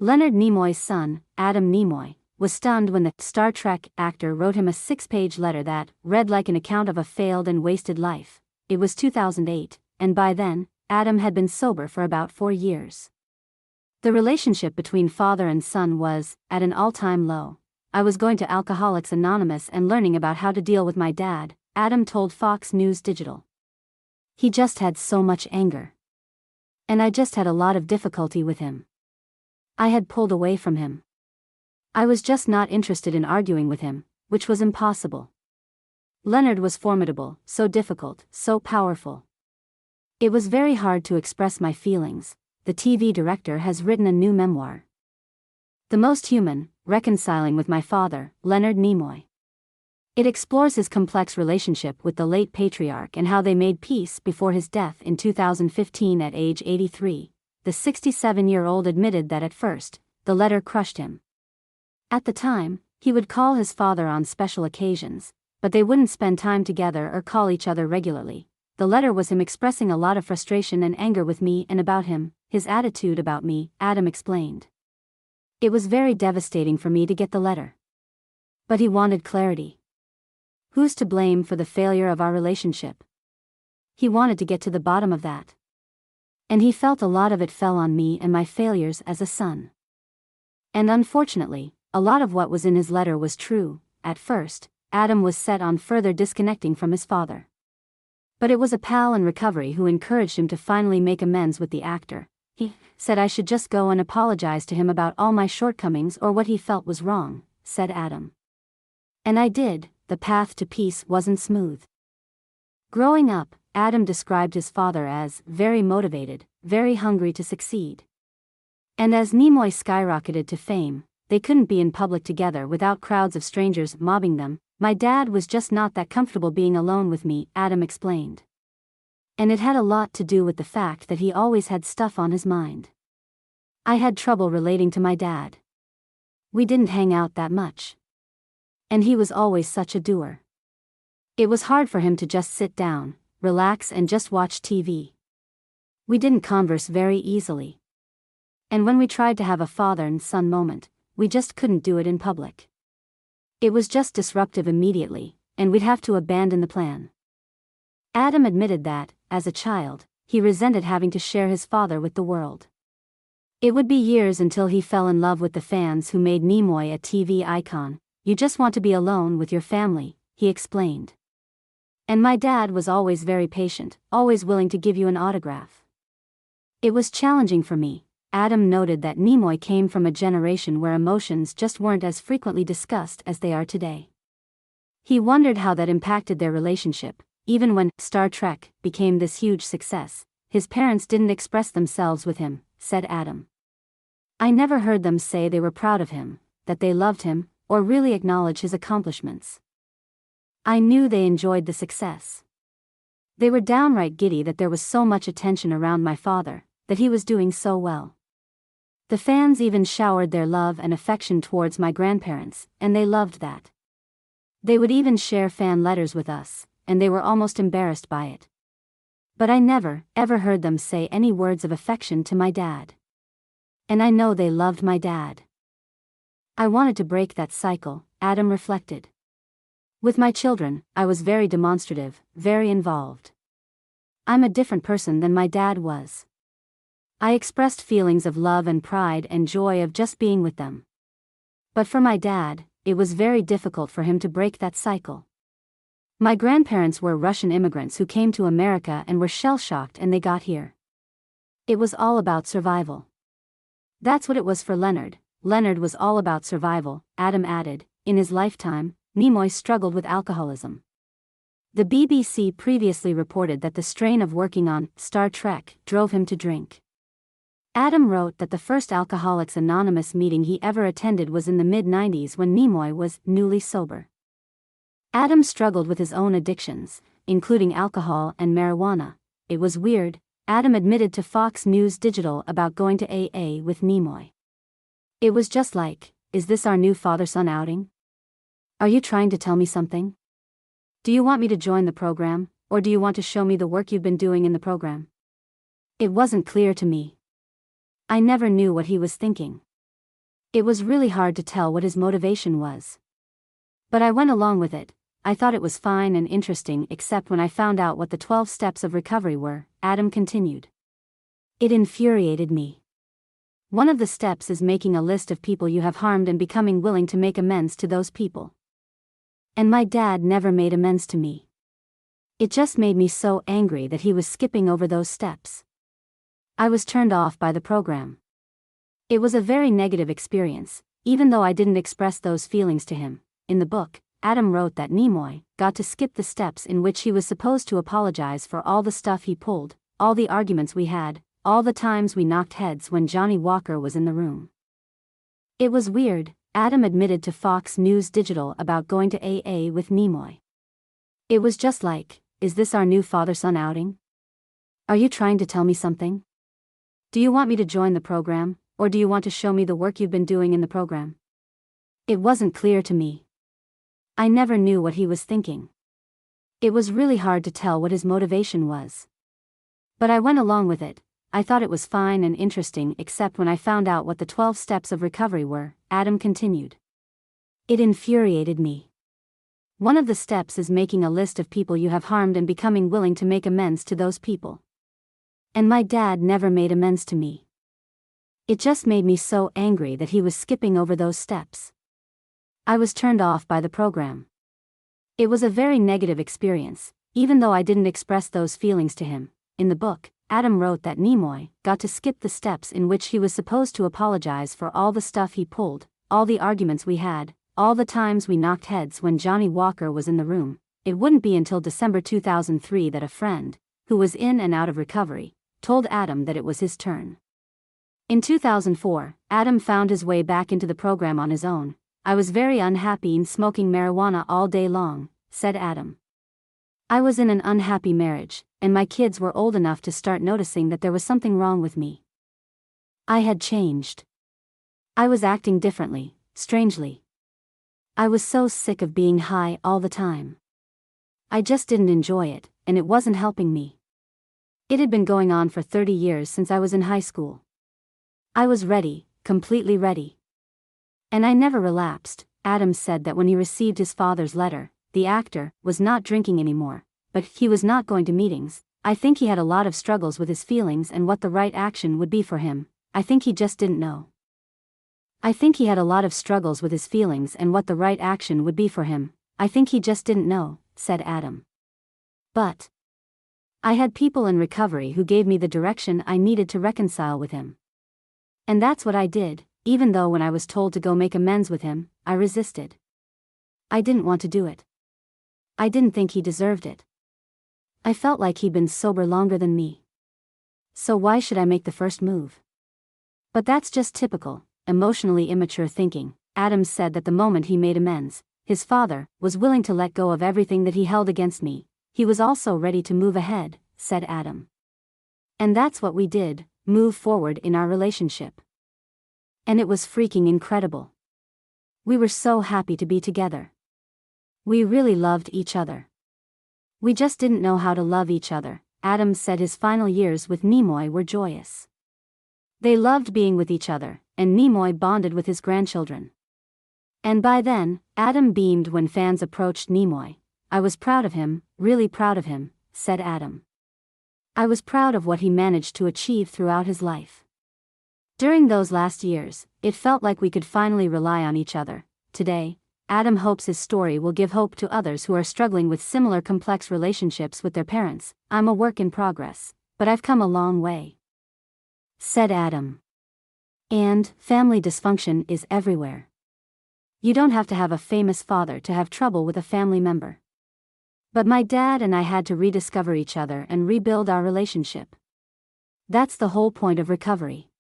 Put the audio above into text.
Leonard Nimoy's son, Adam Nimoy, was stunned when the Star Trek actor wrote him a 6-page letter that read like an account of a failed and wasted life. It was 2008, and by then, Adam had been sober for about 4 years. The relationship between father and son was at an all-time low. I was going to Alcoholics Anonymous and learning about how to deal with my dad, Adam told Fox News Digital. He just had so much anger. And I just had a lot of difficulty with him. I had pulled away from him. I was just not interested in arguing with him, which was impossible. Leonard was formidable, so difficult, so powerful. It was very hard to express my feelings. The TV director has written a new memoir. The Most Human, Reconciling with My Father, Leonard Nimoy. It explores his complex relationship with the late patriarch and how they made peace before his death in 2015 at age 83. The 67-year-old admitted that at first, the letter crushed him. At the time, he would call his father on special occasions, but they wouldn't spend time together or call each other regularly. The letter was him expressing a lot of frustration and anger with me and about him, his attitude about me, Adam explained. It was very devastating for me to get the letter. But he wanted clarity. Who's to blame for the failure of our relationship? He wanted to get to the bottom of that. And he felt a lot of it fell on me and my failures as a son. And unfortunately, a lot of what was in his letter was true. At first, Adam was set on further disconnecting from his father. But it was a pal in recovery who encouraged him to finally make amends with the actor. He said I should just go and apologize to him about all my shortcomings or what he felt was wrong, said Adam. And I did. The path to peace wasn't smooth. Growing up, Adam described his father as very motivated, very hungry to succeed. And as Nimoy skyrocketed to fame, they couldn't be in public together without crowds of strangers mobbing them. My dad was just not that comfortable being alone with me, Adam explained. And it had a lot to do with the fact that he always had stuff on his mind. I had trouble relating to my dad. We didn't hang out that much. And he was always such a doer. It was hard for him to just sit down, relax and just watch TV. We didn't converse very easily. And when we tried to have a father and son moment, we just couldn't do it in public. It was just disruptive immediately, and we'd have to abandon the plan. Adam admitted that, as a child, he resented having to share his father with the world. It would be years until he fell in love with the fans who made Nimoy a TV icon. You just want to be alone with your family, he explained. And my dad was always very patient, always willing to give you an autograph. It was challenging for me. Adam noted that Nimoy came from a generation where emotions just weren't as frequently discussed as they are today. He wondered how that impacted their relationship. Even when Star Trek became this huge success, his parents didn't express themselves with him, said Adam. I never heard them say they were proud of him, that they loved him, or really acknowledge his accomplishments. I knew they enjoyed the success. They were downright giddy that there was so much attention around my father, that he was doing so well. The fans even showered their love and affection towards my grandparents, and they loved that. They would even share fan letters with us, and they were almost embarrassed by it. But I never, ever heard them say any words of affection to my dad. And I know they loved my dad. I wanted to break that cycle, Adam reflected. With my children, I was very demonstrative, very involved. I'm a different person than my dad was. I expressed feelings of love and pride and joy of just being with them. But for my dad, it was very difficult for him to break that cycle. My grandparents were Russian immigrants who came to America and were shell-shocked and they got here. It was all about survival. That's what it was for Leonard. Leonard was all about survival, Adam added. In his lifetime, Nimoy struggled with alcoholism. The BBC previously reported that the strain of working on Star Trek drove him to drink. Adam wrote that the first Alcoholics Anonymous meeting he ever attended was in the mid-90s when Nimoy was newly sober. Adam struggled with his own addictions, including alcohol and marijuana. It was weird, Adam admitted to Fox News Digital about going to AA with Nimoy. It was just like, is this our new father-son outing? Are you trying to tell me something? Do you want me to join the program, or do you want to show me the work you've been doing in the program? It wasn't clear to me. I never knew what he was thinking. It was really hard to tell what his motivation was. But I went along with it. I thought it was fine and interesting, except when I found out what the 12 steps of recovery were, Adam continued. It infuriated me. One of the steps is making a list of people you have harmed and becoming willing to make amends to those people. And my dad never made amends to me. It just made me so angry that he was skipping over those steps. I was turned off by the program. It was a very negative experience, even though I didn't express those feelings to him. In the book, Adam wrote that Nimoy got to skip the steps in which he was supposed to apologize for all the stuff he pulled, all the arguments we had, all the times we knocked heads when Johnny Walker was in the room. It was weird, Adam admitted to Fox News Digital about going to AA with Nimoy. It was just like, is this our new father-son outing? Are you trying to tell me something? Do you want me to join the program, or do you want to show me the work you've been doing in the program? It wasn't clear to me. I never knew what he was thinking. It was really hard to tell what his motivation was. But I went along with it. I thought it was fine and interesting, except when I found out what the 12 steps of recovery were, Adam continued. It infuriated me. One of the steps is making a list of people you have harmed and becoming willing to make amends to those people. And my dad never made amends to me. It just made me so angry that he was skipping over those steps. I was turned off by the program. It was a very negative experience, even though I didn't express those feelings to him. In the book, Adam wrote that Nimoy got to skip the steps in which he was supposed to apologize for all the stuff he pulled, all the arguments we had, all the times we knocked heads when Johnny Walker was in the room. It wouldn't be until December 2003 that a friend, who was in and out of recovery, told Adam that it was his turn. In 2004, Adam found his way back into the program on his own. I was very unhappy in smoking marijuana all day long, said Adam. I was in an unhappy marriage, and my kids were old enough to start noticing that there was something wrong with me. I had changed. I was acting differently, strangely. I was so sick of being high all the time. I just didn't enjoy it, and it wasn't helping me. It had been going on for 30 years since I was in high school. I was ready, completely ready. And I never relapsed. Adam said that when he received his father's letter, the actor was not drinking anymore, but he was not going to meetings. I think he had a lot of struggles with his feelings and what the right action would be for him. I think he just didn't know. I think he had a lot of struggles with his feelings and what the right action would be for him. I think he just didn't know, said Adam. But I had people in recovery who gave me the direction I needed to reconcile with him. And that's what I did. Even though when I was told to go make amends with him, I resisted. I didn't want to do it. I didn't think he deserved it. I felt like he'd been sober longer than me. So why should I make the first move? But that's just typical, emotionally immature thinking. Adam said that the moment he made amends, his father was willing to let go of everything that he held against me. He was also ready to move ahead, said Adam. And that's what we did, move forward in our relationship. And it was freaking incredible. We were so happy to be together. We really loved each other. We just didn't know how to love each other. Adam said his final years with Nimoy were joyous. They loved being with each other, and Nimoy bonded with his grandchildren. And by then, Adam beamed when fans approached Nimoy. I was proud of him, really proud of him, said Adam. I was proud of what he managed to achieve throughout his life. During those last years, it felt like we could finally rely on each other. Today, Adam hopes his story will give hope to others who are struggling with similar complex relationships with their parents. I'm a work in progress, but I've come a long way, said Adam. And family dysfunction is everywhere. You don't have to have a famous father to have trouble with a family member. But my dad and I had to rediscover each other and rebuild our relationship. That's the whole point of recovery.